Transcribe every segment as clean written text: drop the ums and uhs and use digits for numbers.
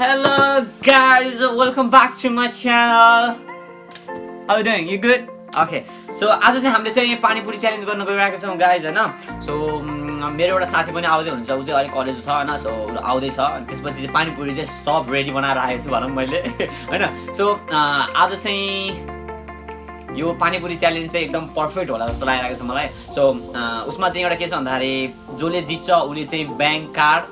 Hello guys, welcome back to my channel. How you doing? You good? Okay. So आज चाहिँ हामीले चाहिँ पानी पुरी च्यालेन्ज गर्न गइरहेका छौं गाइज हैन. सो मेरो एउटा साथी पनि आउँदै हुनुहुन्छ. उ चाहिँ अहिले कलेज छ हैन. सो आउँदै छ. अनि त्यसपछि चाहिँ पानी पुरी चाहिँ सब रेडी बनाएर राखेको छु भनौं मैले हैन. सो आज चाहिँ यो पानी पुरी च्यालेन्ज चाहिँ एकदम पर्फेक्ट होला जस्तो लागिरहेको छ मलाई. सो उसमा चाहिँ एउटा के छ भन्दाखेरि जसले जित्छ उले चाहिँ बैंक कार्ड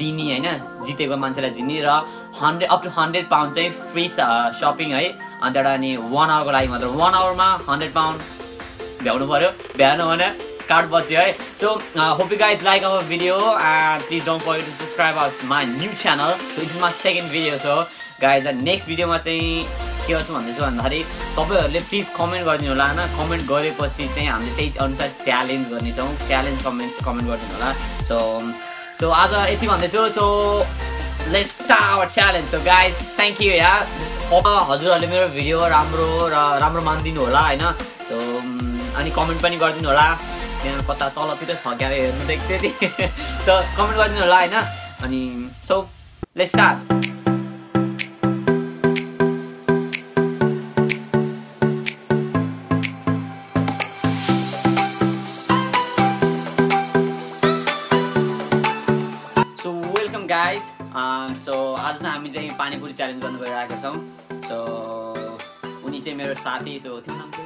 दिनी हैन, जितेको मान्छेलाई दिने र 100 up to 100 पाउन्ड चाहिँ फ्री शपिङ है. अनि त्यबाट अनि 1 आवर को लागि मात्र 1 आवरमा 100 पाउन्ड भ्याउनु पर्यो. भ्याएन भने कार्ड बच्यो है. So hope you guys like our video and please don't forget to subscribe to my new channel. So this is my second video. So guys, next video मा चाहिँ के गर्छु भन्दैछु भन्दाखेरि तपाईहरुले प्लिज कमेन्ट गरिदिनु होला हैन. कमेन्ट गरेपछि चाहिँ हामीले त्यही अनुसार च्यालेन्ज गर्ने छौं. च्यालेन्ज कमेन्ट गरिदिनु होला. So आज यति भन्दैछु. So let's start our challenge. So guys, thank you यार. हजुरहरुले मेरो भिडियो राम्रो मानिदिनु होला हैन. So अनि कमेन्ट पनि गरिदिनु होला. यहाँ कता तलतिर छ क्या हेर्नु देख्छ नि. So कमेन्ट गरिदिनु होला हैन. अनि so let's start. Guys, so आज चाहिँ हामी चाहिँ पानी पुरी च्यालेन्ज गर्न गइरहेका छौं. सो उनी चाहिँ मेरो साथी. सो तिम्रो नाम के?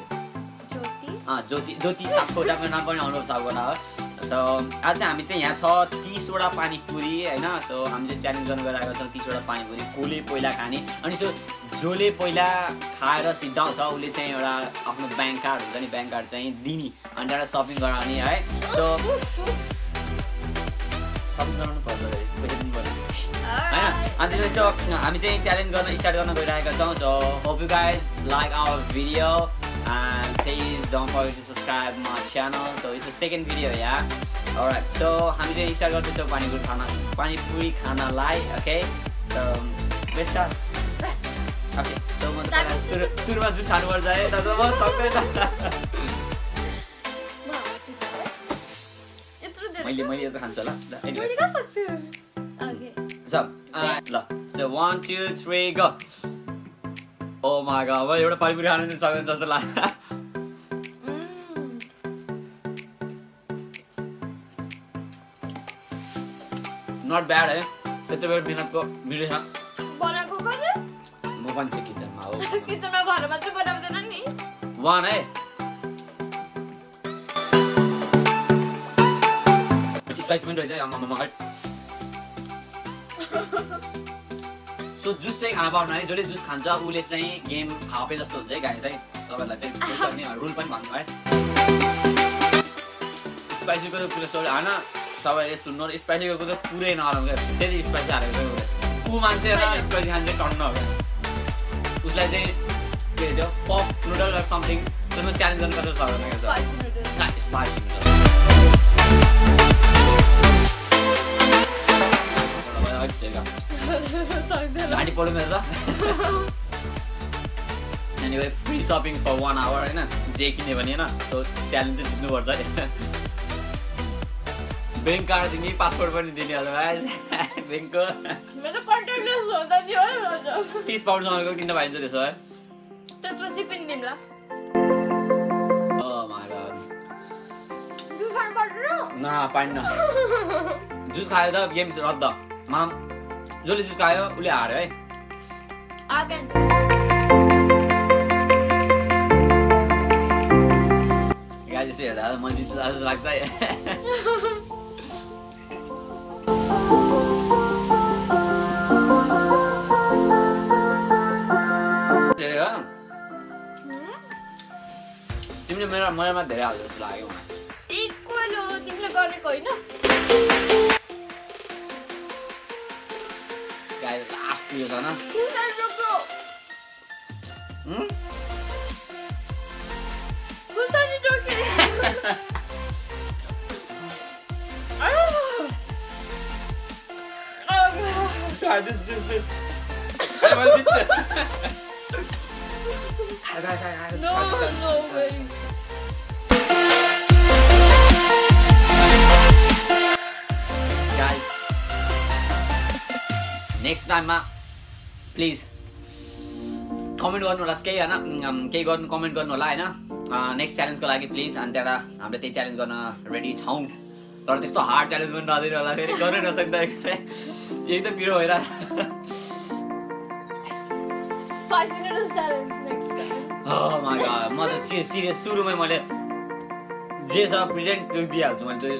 ज्योति. ज्योति सापकोटाको नाम पनि अनुभव सापकोटा हो. सो आज चाहिँ हामी चाहिँ यहाँ छ 30 वटा पानी पुरी हैन. सो हामी चाहिँ च्यालेन्ज गर्न गइरहेका छौं 30 वटा पानी पुरी कोले पहिला खाने. अनि सो जोले पहिला खाएर सिद्धाउँछ उले चाहिँ एउटा आफ्नो बैंक कार्ड हुन्छ नि, बैंक कार्ड चाहिँ दिने अनि एउटा शपिङ गराउने है. सो सम्झाउनु पर्छ है. And so हामी चाहिँ च्यालेन्ज गर्न स्टार्ट गर्न गइरहेका छौं. So hope you guys like our video and please don't forget to subscribe my channel. So it's the second video yeah. Alright, so हामी चाहिँ स्टार्ट गर्दैछौं पानी पुरी खानालाई. Okay, so let's start. Okay, so म सुरुमा जुस खानु पर्छ है. तर म सक्दैन. मैले यो त खान्छु होला. मैले का सक्छु. Okay. So, so 1, 2, 3, go. Oh my god, मैले एउटा पानी पुरी खान पनि सक्दैन जस्तो लाग्छ. Not bad है. यति बेर मिहिनेतको भिडियो छ. बनाएको कहिले? म पनि थिए किचनमा हो. किचनमा भएर मात्र बनाउँदैन नि. 1 है. स्पाइसमेन्ट हुन्छ आमामा है. सो जुस चाहिँ खान पाउनु है. जसले जुस खान्छ उले चाहिँ गेम हापे जस्तो हुन्छ है गाइस है. सबैलाई फेरि रुल पनि भन्नु है. स्पाइसीको त पुरै सोल हैन. सबैले सुन्नु. स्पाइसीको त पुरै नरम के. त्यति स्पाइसी हालेको छ. उ मान्छे र स्पाइसी खान्छ टन्न हो. उसलाई चाहिँ के भन्छ पप नुडल अर समथिङ त्यसमा च्यालेन्ज गर्न पर्छ सक्दैन के. Spicy noodle. Spicy noodle. गाडी पढ्नु मेरो त. Anyway, free shopping for 1 hour हैन. जे किने भने हैन. सो च्यालेन्ज चाहिँ जित्नु पर्छ है. बैंक कार्ड दिने, पासपोर्ट पनि दिने होला गाइस. बैंकको मेरो कन्ट्याक्टलेस हो त नि हो. 30 पाउन्ड सम्मको किन्न पाइन्छ त्यसो है. त्यसपछि पिन दिमला. Oh my god. जुस खान पर्दैन? न पाइन्न. जुस खायो त गेम रद्द. माम जसले जुस खायो उले हार्यो है. आगन. गाइस यसो हेर्दा म जित्छु जस्तो लाग्छ है. तिमीले मेरोमा धेरै हाल्छ जस्तो लाग्यो मलाई. इक्वल हो. तिमीले गरेको होइन. गाइस लास्ट यो छ न. खुर्सानी टोके. Try this. I want it. No way. Guys, next टाइममा प्लिज कमेन्ट गर्नु होला केही हैन केही गर्नु कमेन्ट गर्नु होला हैन नेक्स्ट च्यालेन्जको लागि प्लिज अनि त्यहाँ हामीले त्यही च्यालेन्ज गर्न रेडी छौं तर त्यस्तो हार्ड च्यालेन्ज पनि नदिनु होला फेरि गर्न नसक्दा यही त पिरो भइरा Spicy noodles challenge next time. Oh my god, म त सिरियस सुरुमै मैले जे छ प्रेजेन्ट त्यो दिइहाल्छु मैले त्यो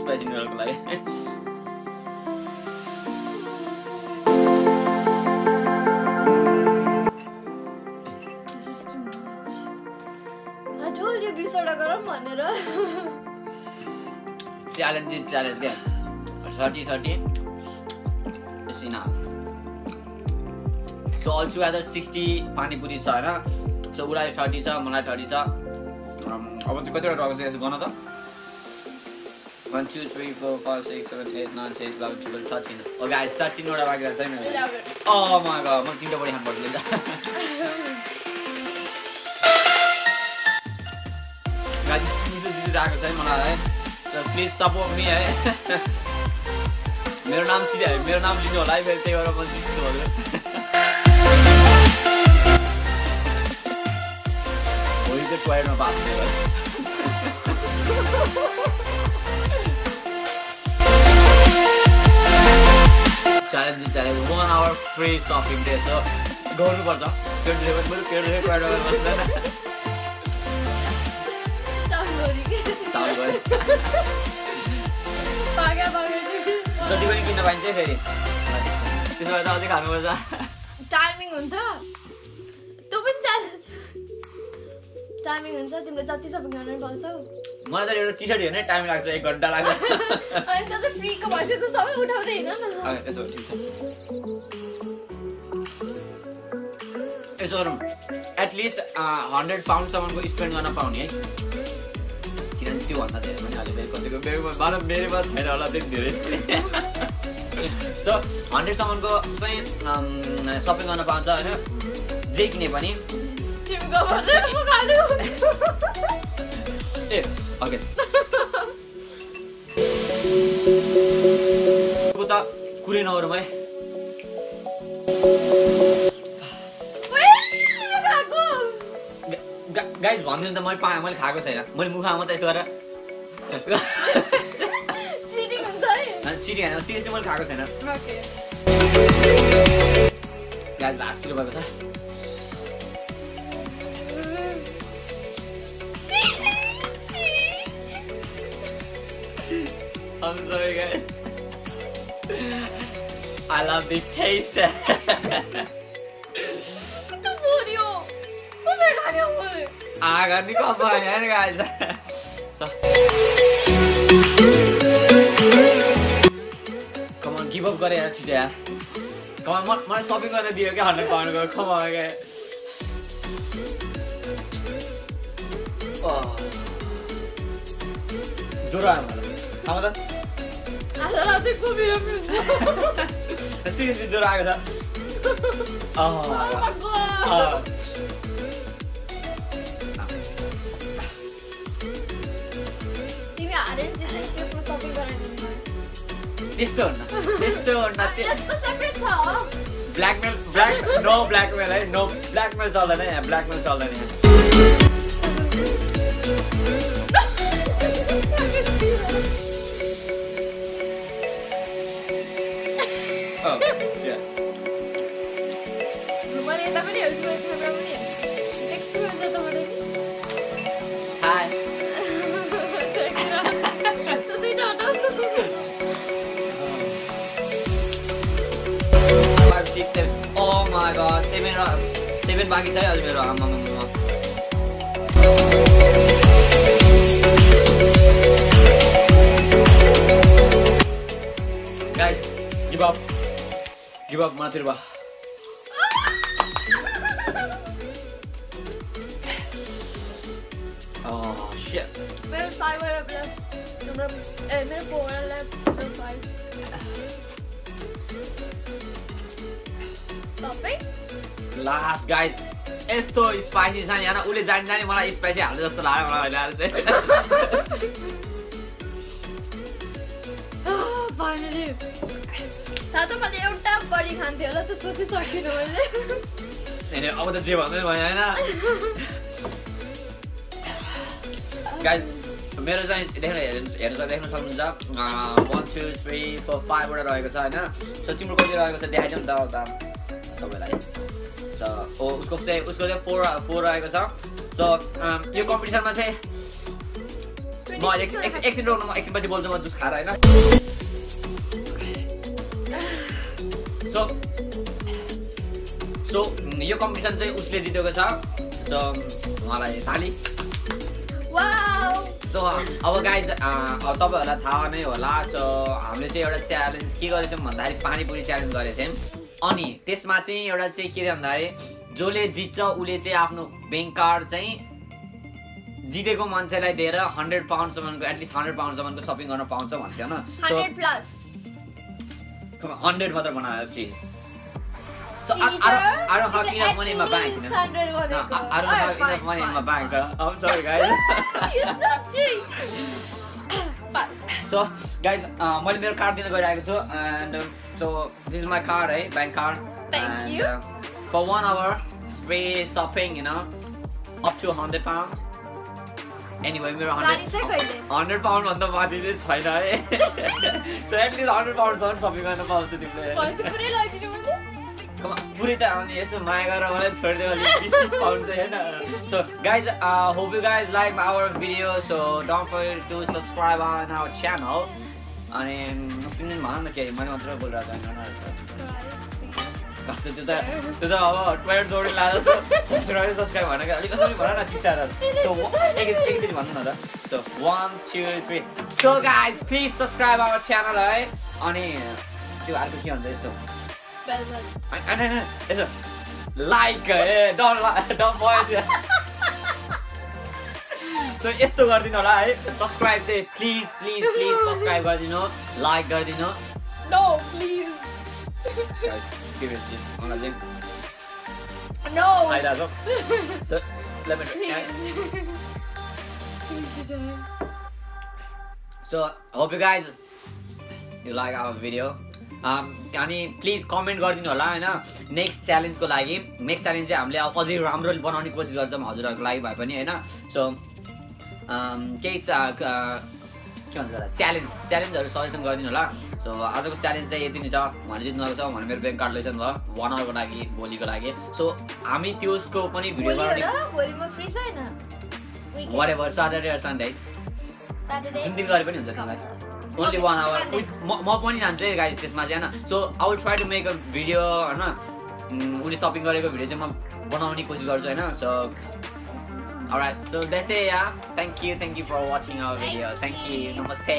स्पाइसी नुडलको लागि This is too much. I told you be soda garam भनेर. च्यालेन्ज क्या 30 is enough. So altogether 60 pani puri छ हैन सो उलाई 30 छ मलाई 30 छ अब चाहिँ कतिवटा रहेको छ यसो गर्न त 1 2 3 4 5 6 7 8 9 10 11 12 13 ओ गाइस 13 वटा बाँकी रहेछ नि ओ माय गॉड म तीनटा बढी खान पर्छ गाइस दिदी राखेको छ मलाई है so प्लिज सपोर्ट मी है मेरो नाम लिनु होला है फेरि त्यही भएर म जित्छु होला टोयलेटमा बाँच्ने भयो challenge 1 hour free shopping day so गर्नुपर्छ पेट दुखेपछि पनि पेट दुखे टोयलेटमा बस्दैन जति पनि किन्न पाइन्छ फेरि त्यसो भए त अझै खानुपर्छ टाइमिङ हुन्छ त्यो पनि टाइमिङ हुन्छ तिमीले जति सबै गर्न पाउँछौ मलाई त एउटा टी-शर्ट हेर्नै टाइम लाग्छ 1 घण्टा लाग्छ अनि त्यो चाहिँ फ्रीको भइसक्यो त सबै उठाउँदै हैन न यसो ठिक छ यसो गरौँ एटलिस्ट 100 पाउन्ड सम्मको स्पेन्ड गर्न पाउने है किनभने त्यो भन्दा धेरै पनि अहिले फेरि कसैको बेगमा मेरोमा छैन होला त्यति धेरै सो 100 सम्मको चाहिँ सपिङ गर्न पाउँछ हैन जे किने पनि ओके त कुरै नगरौँ है गाइस भन्दिनँ त मैले खाएको छैन मैले मुखमा मात्रै यसो गरेर चिटिङ हुन्छ है चिटिङ हैन सिरियसली मैले खाएको छैन ओके गाइस लास्ट किलो भएको छ I'm sorry guys. I love this taste. Ito video. What's our video? Ganito ka pa yan guys. So. Come on, give up gare yaar chite yaar. Come on, मलाई shopping गर्न दियो के 100 pound को. Come on guys. Oh. जोरा मलाई. खाऊ त आज रातको भिडियो मिल्छ सिरियसली जोर आएको छ तिमी हारेन जित्ने त्यसमा सपिङ गराइदिनु त्यस्तो हुन्न त्यस्तो सेपरेट छ नो ब्ल्याकमेल है नो ब्ल्याकमेल चल्दैन यहाँ ब्ल्याकमेल चल्दैन यहाँ Oh my god, 7 बाँकी छ है मेरो आमामा Guys, give up मातिर बा Oh shit मेरो 5 वाला प्लस मेरो 4 वाला मेरो 5 Stopping? Last guys, यस्तो स्पाइसी छ नि हैन उले जानी मलाई स्पाइसी हाल्छ जस्तो लाग्यो मलाई अहिले चाहिँ 5 फाइनली थाहा छ मैले एउटा बढी खान्थेँ होला त्यो सोचिसकिनँ मैले हैन अब त जे भन्दै भयो हैन गाइस मेरो चाहिँ हेर्नु सक्नुहुन्छ 1 2 3 4 5 वटा रहेको छ हैन सो तिम्रो कति रहेको छ देखाइदिउ न त सबैलाई सो उसको चाहिँ 4 रहेको छ सो यो कम्पिटिसनमा चाहिँ म एकछिन रोक्नु म एकछिन पछि बोल्छु म जुस खाएर हैन सो यो कम्पिटिसन चाहिँ उसले जितेको छ सो मलाई ताली वाउ सो अब गाइज अब तपाईहरुलाई थाहा नै होला सो हामीले चाहिँ एउटा च्यालेन्ज के गरेछौं भन्दाखेरि पानीपुरी च्यालेन्ज गरेको थियौं अनि त्यसमा चाहिँ एउटा चाहिँ के भन्दाखेरि जसले जित्छ उले चाहिँ आफ्नो बैंक कार्ड चाहिँ जितेको मान्छेलाई दिएर 100 पाउन्ड सम्मको एटलिस्ट 100 पाउन्ड सम्मको शपिङ गर्न पाउँछ भन्थ्यो न सो 100 प्लस 100 मात्र बनायो please So I don't have enough money in my bank. You know? I don't have enough money in my bank. So I'm sorry, guys. You're so cheap. So guys, मैले मेरो card दिन गइरहेको छु and so this is my card, bank card. Thank you. For 1 hour free shopping, you know, up to 100 pounds. Anyway, मेरो 100 pound भन्दा माथि चाहिँ छैन है. So at least 100 pounds सम्म shopping गर्न पाउँछ तिमीले. पैसा पुरै लगाइदिनु मैले. पुरै त आउने यसो माया गरेर मलाई छोडिदियो अलि 20 पाउन्ड चाहिँ हैन so guys hope you guys like our video so don't forget to subscribe on our channel अनि तिमीले भन न के मैले मात्र बोलिरहेको छैन कस्तो त्यो त अब ट्वाइट जोडी लादा सब्स्क्राइब भन के अलि कसरी भन न शिक्षा त सो एकचोटी भन्नु न त so 1 2 3 so guys please subscribe our channel है अनि त्यो अर्को के भन्छ यसो यसो लाइक don't void so यस्तो गरिदिनु होला है सब्स्क्राइब चाहिँ प्लिज सब्स्क्राइब गरिदिनु लाइक गरिदिनु नो प्लिज गाइस सिरियसली मलाई चाहिँ no आइराको so let me so hope you guys you like our video अनि प्लिज कमेन्ट गरिदिनु होला हैन नेक्स्ट च्यालेन्जको लागि नेक्स्ट च्यालेन्ज चाहिँ हामीले अझै राम्रो बनाउने कोसिस गर्छौं हजुरहरुको लागि भए पनि हैन सो केही के भन्छ च्यालेन्जहरु सजेसन गरिदिनु होला सो आजको च्यालेन्ज चाहिँ यति नै छ भने जित्नु भएको छ भने मेरो बैंक कार्ड लैसन भयो 1 आवरको लागि भोलिको लागि सो हामी त्यसको पनि भिडियो बनाउने भोलि म फ्री छैन व्हाटएभर सटरडे अर सन्डे जुन दिन गरे पनि हुन्छ तिमीलाई only 1 hour म पनि जान्छु है गाइस त्यसमा चाहिँ हैन so I will try to make a video हैन उले शपिङ गरेको भिडियो चाहिँ म बनाउने कोसिस गर्छु हैन so alright so that's it yeah thank you for watching our video thank you namaste